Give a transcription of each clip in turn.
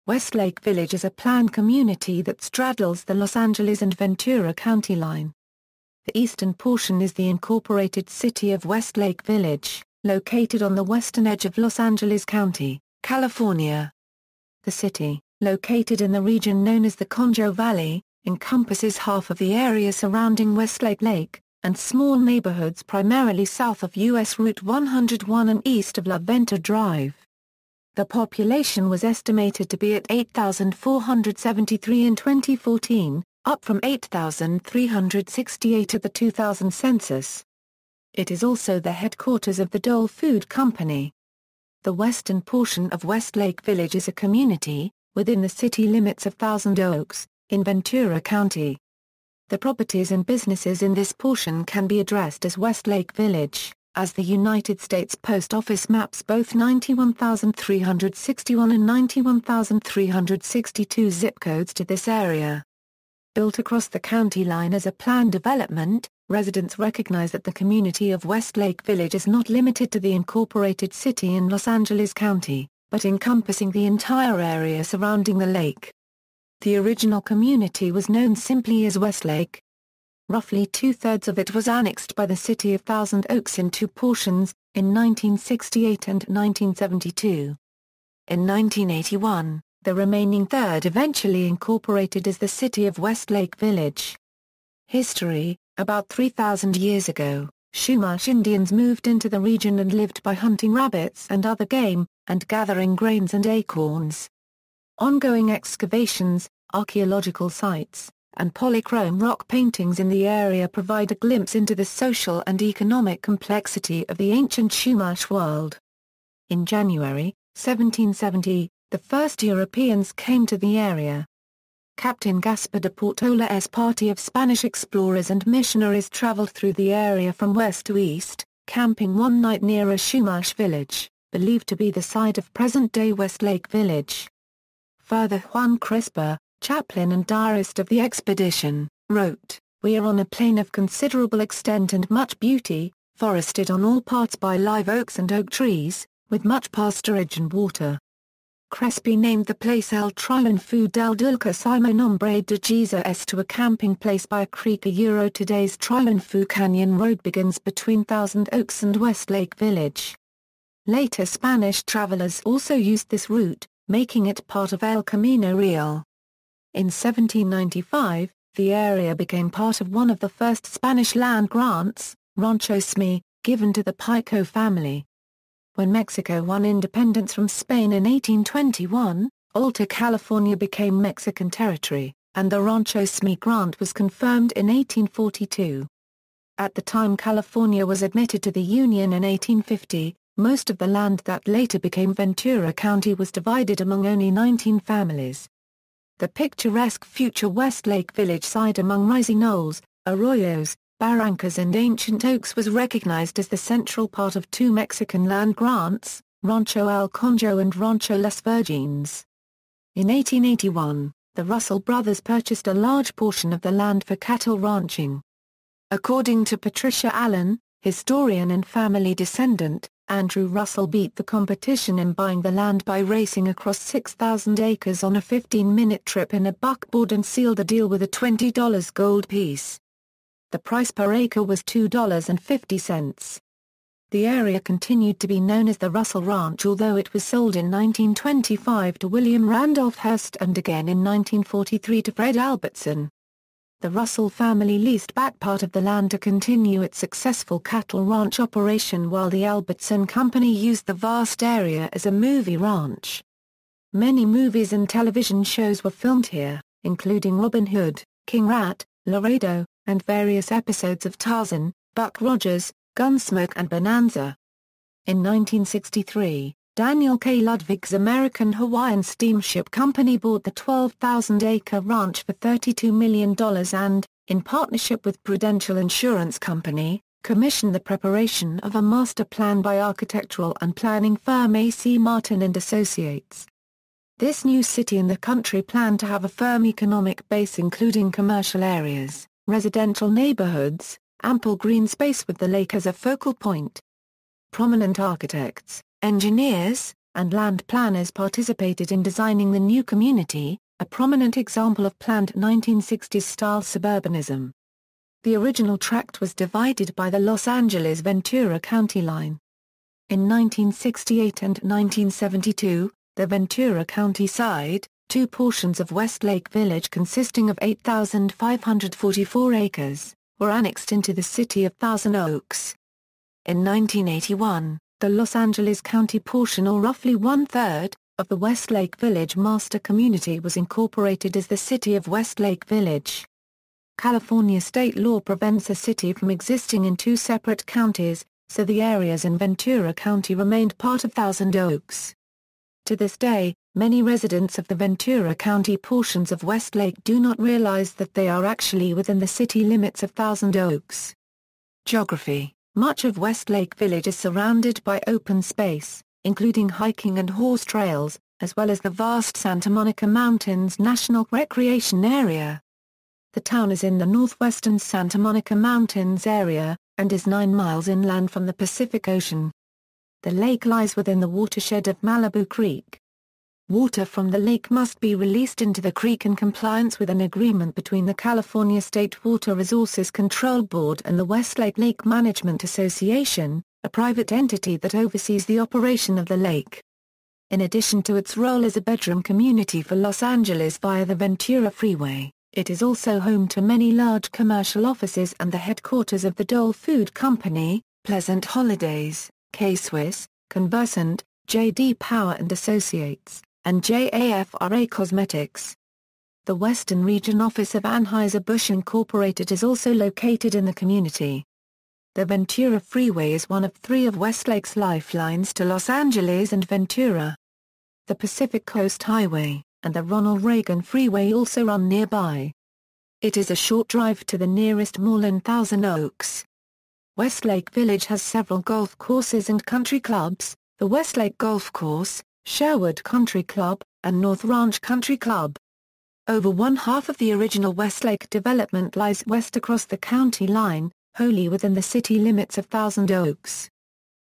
Westlake Village is a planned community that straddles the Los Angeles and Ventura County line. The eastern portion is the incorporated city of Westlake Village, located on the western edge of Los Angeles County, California. The city, located in the region known as the Conejo Valley, encompasses half of the area surrounding Westlake Lake, and small neighborhoods primarily south of U.S. Route 101 and east of Venta Drive. The population was estimated to be at 8,473 in 2014, up from 8,368 at the 2000 census. It is also the headquarters of the Dole Food Company. The western portion of Westlake Village is a community, within the city limits of Thousand Oaks, in Ventura County. The properties and businesses in this portion can be addressed as Westlake Village, as the United States Post Office maps both 91,361 and 91,362 zip codes to this area. Built across the county line as a planned development, residents recognize that the community of Westlake Village is not limited to the incorporated city in Los Angeles County, but encompassing the entire area surrounding the lake. The original community was known simply as Westlake. Roughly two-thirds of it was annexed by the city of Thousand Oaks in two portions, in 1968 and 1972. In 1981, the remaining third eventually incorporated as the city of Westlake Village. History: about 3,000 years ago, Chumash Indians moved into the region and lived by hunting rabbits and other game, and gathering grains and acorns. Ongoing excavations, archaeological sites, and polychrome rock paintings in the area provide a glimpse into the social and economic complexity of the ancient Chumash world. In January 1770, the first Europeans came to the area. Captain Gaspar de Portola's party of Spanish explorers and missionaries traveled through the area from west to east, camping one night near a Chumash village, believed to be the site of present-day Westlake Village. Further, Juan Crespo, chaplain and diarist of the expedition, wrote, "We are on a plain of considerable extent and much beauty, forested on all parts by live oaks and oak trees, with much pasturage and water." Crespi named the place El Triunfo del Dulce Simo Nombre de Jesus to a camping place by a creek. Today's Triunfo Canyon Road begins between Thousand Oaks and Westlake Village. Later Spanish travelers also used this route, making it part of El Camino Real. In 1795, the area became part of one of the first Spanish land grants, Rancho Sme, given to the Pico family. When Mexico won independence from Spain in 1821, Alta California became Mexican territory, and the Rancho Sme grant was confirmed in 1842. At the time California was admitted to the Union in 1850, most of the land that later became Ventura County was divided among only 19 families. The picturesque future Westlake Village site among rising knolls, arroyos, barrancas and ancient oaks was recognized as the central part of two Mexican land grants, Rancho El Conjo and Rancho Las Virgenes. In 1881, the Russell brothers purchased a large portion of the land for cattle ranching. According to Patricia Allen, historian and family descendant, Andrew Russell beat the competition in buying the land by racing across 6,000 acres on a 15-minute trip in a buckboard and sealed the deal with a $20 gold piece. The price per acre was $2.50. The area continued to be known as the Russell Ranch, although it was sold in 1925 to William Randolph Hearst and again in 1943 to Fred Albertson. The Russell family leased back part of the land to continue its successful cattle ranch operation, while the Albertson Company used the vast area as a movie ranch. Many movies and television shows were filmed here, including Robin Hood, King Rat, Laredo, and various episodes of Tarzan, Buck Rogers, Gunsmoke and Bonanza. In 1963, Daniel K. Ludwig's American Hawaiian Steamship Company bought the 12,000-acre ranch for $32 million and, in partnership with Prudential Insurance Company, commissioned the preparation of a master plan by architectural and planning firm A.C. Martin and Associates. This new city in the country planned to have a firm economic base including commercial areas, residential neighborhoods, ample green space with the lake as a focal point. Prominent architects, engineers, and land planners participated in designing the new community, a prominent example of planned 1960s-style suburbanism. The original tract was divided by the Los Angeles-Ventura County line. In 1968 and 1972, the Ventura County side, two portions of Westlake Village consisting of 8,544 acres, were annexed into the city of Thousand Oaks. In 1981, the Los Angeles County portion, or roughly one-third, of the Westlake Village master community was incorporated as the city of Westlake Village. California state law prevents a city from existing in two separate counties, so the areas in Ventura County remained part of Thousand Oaks. To this day, many residents of the Ventura County portions of Westlake do not realize that they are actually within the city limits of Thousand Oaks. Geography: much of Westlake Village is surrounded by open space, including hiking and horse trails, as well as the vast Santa Monica Mountains National Recreation Area. The town is in the northwestern Santa Monica Mountains area, and is 9 miles inland from the Pacific Ocean. The lake lies within the watershed of Malibu Creek. Water from the lake must be released into the creek in compliance with an agreement between the California State Water Resources Control Board and the Westlake Lake Management Association, a private entity that oversees the operation of the lake. In addition to its role as a bedroom community for Los Angeles via the Ventura Freeway, it is also home to many large commercial offices and the headquarters of the Dole Food Company, Pleasant Holidays, K-Swiss, Conversant, J.D. Power and Associates, and JAFRA Cosmetics. The Western Region office of Anheuser-Busch Incorporated is also located in the community. The Ventura Freeway is one of 3 of Westlake's lifelines to Los Angeles and Ventura. The Pacific Coast Highway and the Ronald Reagan Freeway also run nearby. It is a short drive to the nearest mall in Thousand Oaks. Westlake Village has several golf courses and country clubs, the Westlake Golf Course, Sherwood Country Club, and North Ranch Country Club. Over one-half of the original Westlake development lies west across the county line, wholly within the city limits of Thousand Oaks.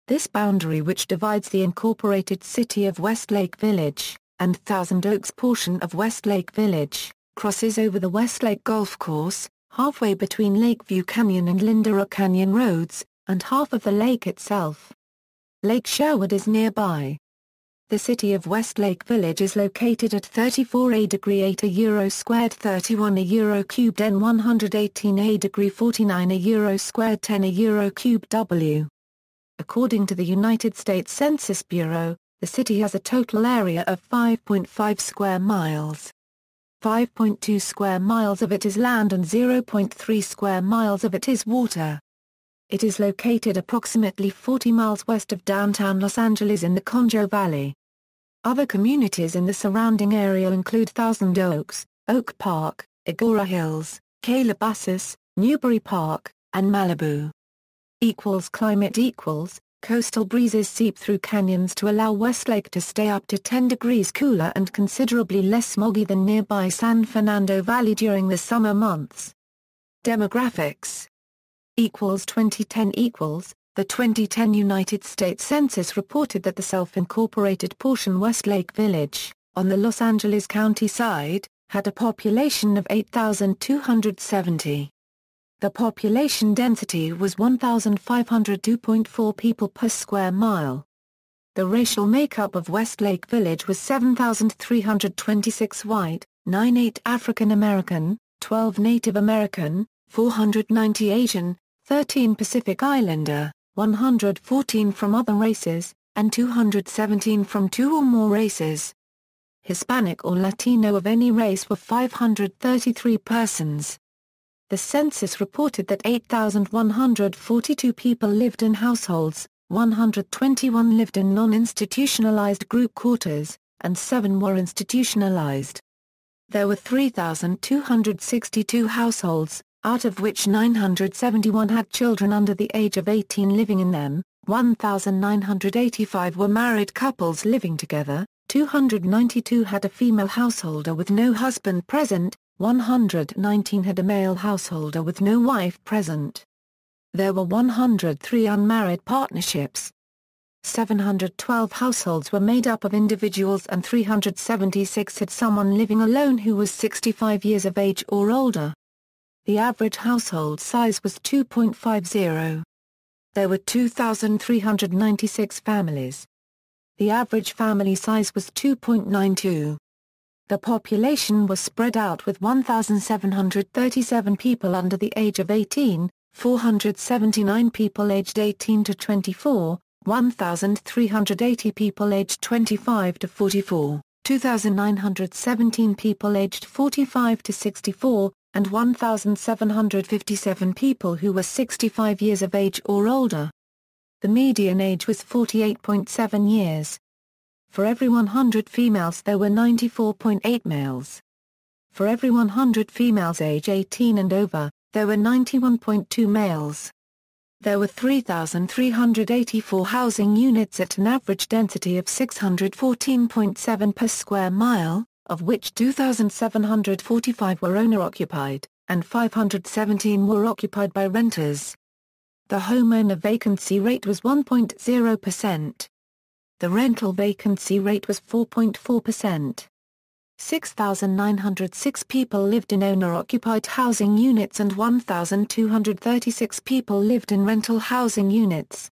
This boundary, which divides the incorporated city of Westlake Village and Thousand Oaks portion of Westlake Village, crosses over the Westlake Golf Course, halfway between Lakeview Canyon and Lindera Canyon roads, and half of the lake itself. Lake Sherwood is nearby. The city of Westlake Village is located at 34°8 euro squared 31 euro cubed N 118 49 euro squared 10 euro cubed W. According to the United States Census Bureau, the city has a total area of 5.5 square miles. 5.2 square miles of it is land and 0.3 square miles of it is water. It is located approximately 40 miles west of downtown Los Angeles in the Conejo Valley. Other communities in the surrounding area include Thousand Oaks, Oak Park, Agora Hills, Calabasas, Newbury Park, and Malibu. Climate equals, coastal breezes seep through canyons to allow Westlake to stay up to 10 degrees cooler and considerably less smoggy than nearby San Fernando Valley during the summer months. Demographics 2010 The 2010 United States Census reported that the self-incorporated portion Westlake Village, on the Los Angeles County side, had a population of 8,270. The population density was 1,502.4 people per square mile. The racial makeup of Westlake Village was 7,326 white, 98 African American, 12 Native American, 490 Asian, 13 Pacific Islander, 114 from other races, and 217 from 2 or more races. Hispanic or Latino of any race were 533 persons. The census reported that 8,142 people lived in households, 121 lived in non-institutionalized group quarters, and 7 were institutionalized. There were 3,262 households, out of which 971 had children under the age of 18 living in them, 1,985 were married couples living together, 292 had a female householder with no husband present, 119 had a male householder with no wife present. There were 103 unmarried partnerships. 712 households were made up of individuals and 376 had someone living alone who was 65 years of age or older. The average household size was 2.50. There were 2,396 families. The average family size was 2.92. The population was spread out with 1,737 people under the age of 18, 479 people aged 18 to 24, 1,380 people aged 25 to 44, 2,917 people aged 45 to 64, and 1,757 people who were 65 years of age or older. The median age was 48.7 years. For every 100 females there were 94.8 males. For every 100 females age 18 and over, there were 91.2 males. There were 3,384 housing units at an average density of 614.7 per square mile, of which 2,745 were owner-occupied, and 517 were occupied by renters. The homeowner vacancy rate was 1.0%. The rental vacancy rate was 4.4%. 6,906 people lived in owner-occupied housing units and 1,236 people lived in rental housing units.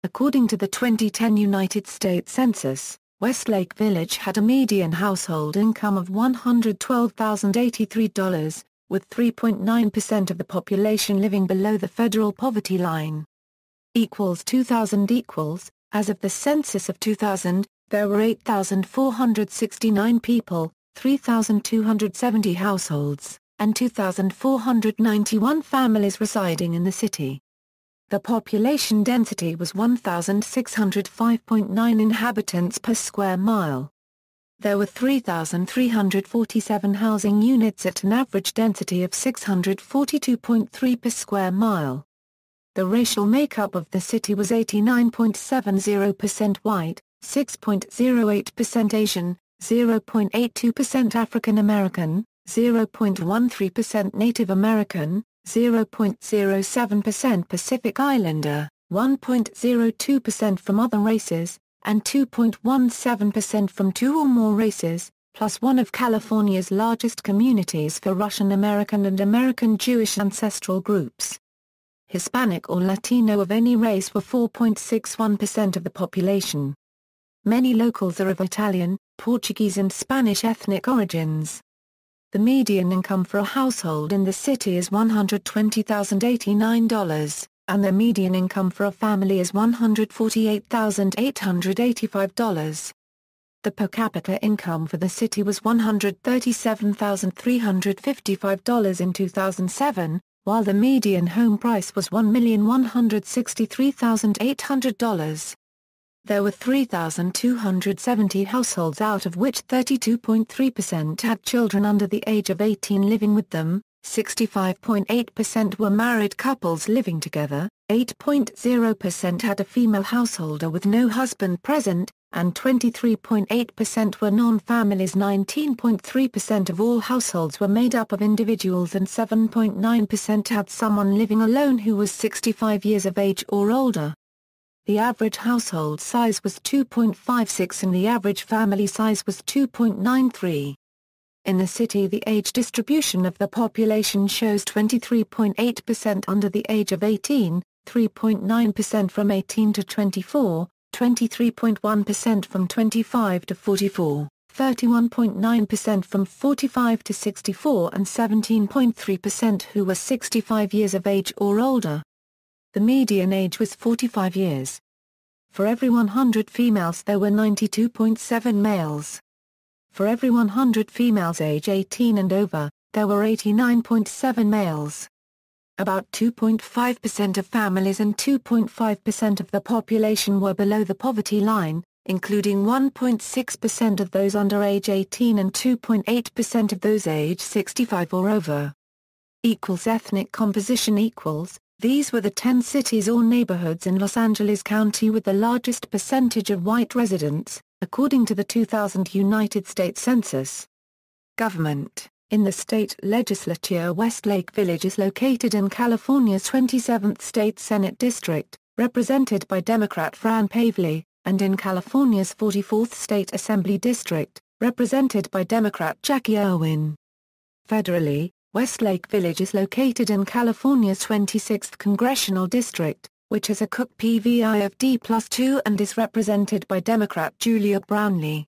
According to the 2010 United States Census, Westlake Village had a median household income of $112,083, with 3.9% of the population living below the federal poverty line. 2000 as of the census of 2000, there were 8,469 people, 3,270 households, and 2,491 families residing in the city. The population density was 1,605.9 inhabitants per square mile. There were 3,347 housing units at an average density of 642.3 per square mile. The racial makeup of the city was 89.70% white, 6.08% Asian, 0.82% African American, 0.13% Native American, 0.07% Pacific Islander, 1.02% from other races, and 2.17% from two or more races, plus one of California's largest communities for Russian American and American Jewish ancestral groups. Hispanic or Latino of any race were 4.61% of the population. Many locals are of Italian, Portuguese and Spanish ethnic origins. The median income for a household in the city is $120,089, and the median income for a family is $148,885. The per capita income for the city was $137,355 in 2007, while the median home price was $1,163,800. There were 3,270 households out of which 32.3% had children under the age of 18 living with them, 65.8% were married couples living together, 8.0% had a female householder with no husband present, and 23.8% were non-families. 19.3% of all households were made up of individuals and 7.9% had someone living alone who was 65 years of age or older. The average household size was 2.56 and the average family size was 2.93. In the city, the age distribution of the population shows 23.8% under the age of 18, 3.9% from 18 to 24, 23.1% from 25 to 44, 31.9% from 45 to 64 and 17.3% who were 65 years of age or older. The median age was 45 years. For every 100 females there were 92.7 males. For every 100 females age 18 and over, there were 89.7 males. About 2.5% of families and 2.5% of the population were below the poverty line, including 1.6% of those under age 18 and 2.8% of those age 65 or over. Ethnic composition equals. These were the 10 cities or neighborhoods in Los Angeles County with the largest percentage of white residents, according to the 2000 United States Census. Government. In the state legislature, Westlake Village is located in California's 27th State Senate District, represented by Democrat Fran Pavley, and in California's 44th State Assembly District, represented by Democrat Jackie Irwin. Federally, Westlake Village is located in California's 26th Congressional District, which has a Cook PVI of D+2 and is represented by Democrat Julia Brownlee.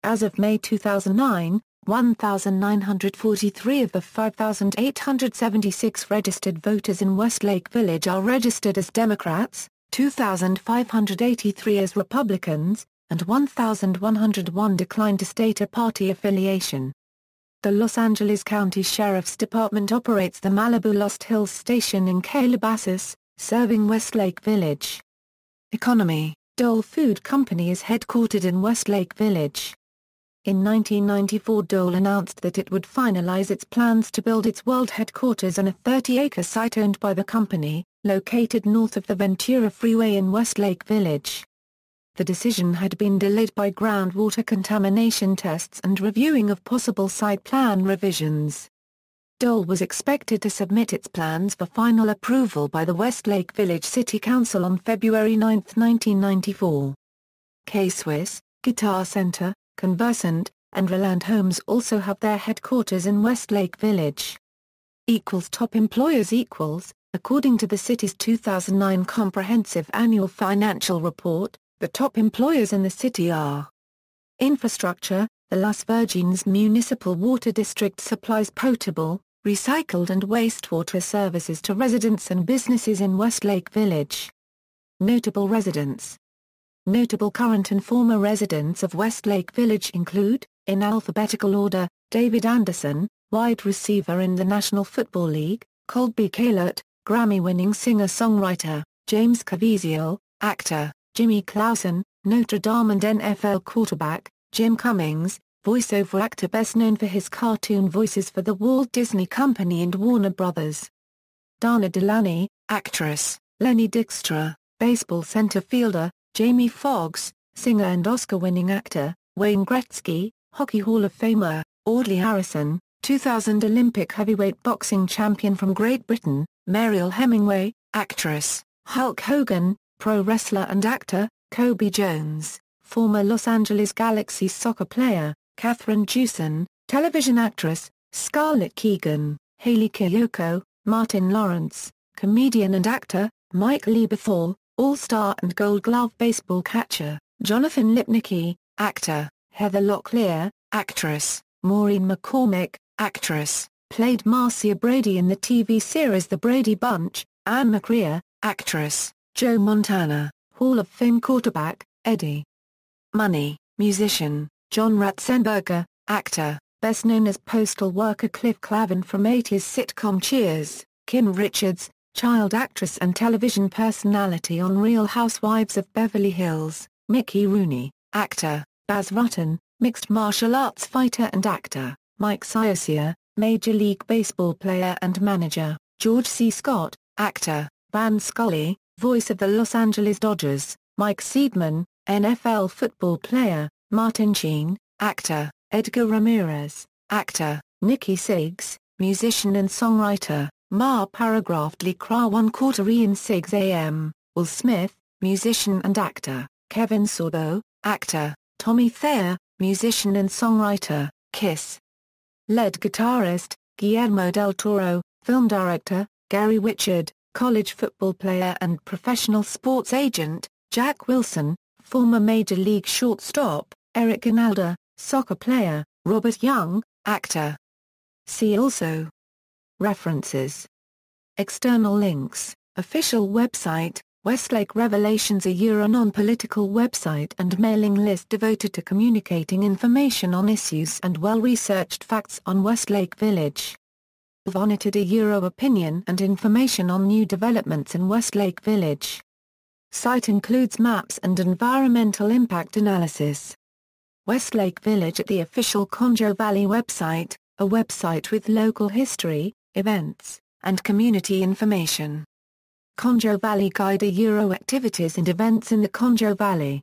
As of May 2009, 1,943 of the 5,876 registered voters in Westlake Village are registered as Democrats, 2,583 as Republicans, and 1,101 declined to state a party affiliation. The Los Angeles County Sheriff's Department operates the Malibu Lost Hills Station in Calabasas, serving Westlake Village. Economy: Dole Food Company is headquartered in Westlake Village. In 1994, Dole announced that it would finalize its plans to build its world headquarters on a 30-acre site owned by the company, located north of the Ventura Freeway in Westlake Village. The decision had been delayed by groundwater contamination tests and reviewing of possible site plan revisions. Dole was expected to submit its plans for final approval by the Westlake Village City Council on February 9, 1994. K-Swiss, Guitar Center, Conversant, and Roland Homes also have their headquarters in Westlake Village. Top employers according to the city's 2009 Comprehensive Annual Financial Report, the top employers in the city are: Infrastructure: the Las Virgenes Municipal Water District supplies potable, recycled and wastewater services to residents and businesses in Westlake Village. Notable residents. Notable current and former residents of Westlake Village include, in alphabetical order, David Anderson, wide receiver in the National Football League; Colby Calert, Grammy-winning singer-songwriter; James Caviezel, actor; Jimmy Clausen, Notre Dame and NFL quarterback; Jim Cummings, voiceover actor best known for his cartoon voices for the Walt Disney Company and Warner Brothers; Dana Delany, actress; Lenny Dykstra, baseball center fielder; Jamie Foxx, singer and Oscar-winning actor; Wayne Gretzky, Hockey Hall of Famer; Audley Harrison, 2000 Olympic heavyweight boxing champion from Great Britain; Mariel Hemingway, actress; Hulk Hogan, pro wrestler and actor; Kobe Jones, former Los Angeles Galaxy soccer player; Catherine Jewson, television actress; Scarlett Keegan, Haley Kiyoko, Martin Lawrence, comedian and actor; Mike Lieberthal, All-Star and Gold Glove baseball catcher; Jonathan Lipnicki, actor; Heather Locklear, actress; Maureen McCormick, actress, played Marcia Brady in the TV series The Brady Bunch; Anne McCrea, actress; Joe Montana, Hall of Fame quarterback; Eddie Money, musician; John Ratzenberger, actor, best known as postal worker Cliff Clavin from 80s sitcom Cheers; Kim Richards, child actress and television personality on Real Housewives of Beverly Hills; Mickey Rooney, actor; Baz Rutten, mixed martial arts fighter and actor; Mike Scioscia, Major League Baseball player and manager; George C. Scott, actor; Van Scully, voice of the Los Angeles Dodgers; Mike Seidman, NFL football player; Martin Sheen, actor; Edgar Ramirez, actor; Nikki Sixx, musician and songwriter; Ma Paragraphedly Kra 1/4 Ian Siggs AM, Will Smith, musician and actor; Kevin Sorbo, actor; Tommy Thayer, musician and songwriter; Kiss lead guitarist; Guillermo del Toro, film director; Gary Wichard, college football player and professional sports agent; Jack Wilson, former Major League shortstop; Eric Ginalda, soccer player; Robert Young, actor. See also. References. External links, official website, Westlake Revelations, a non-political website and mailing list devoted to communicating information on issues and well-researched facts on Westlake Village. Vonneted, a opinion and information on new developments in Westlake Village. Site includes maps and environmental impact analysis. Westlake Village at the official Conejo Valley website, a website with local history, events, and community information. Conejo Valley Guide, activities and events in the Conejo Valley.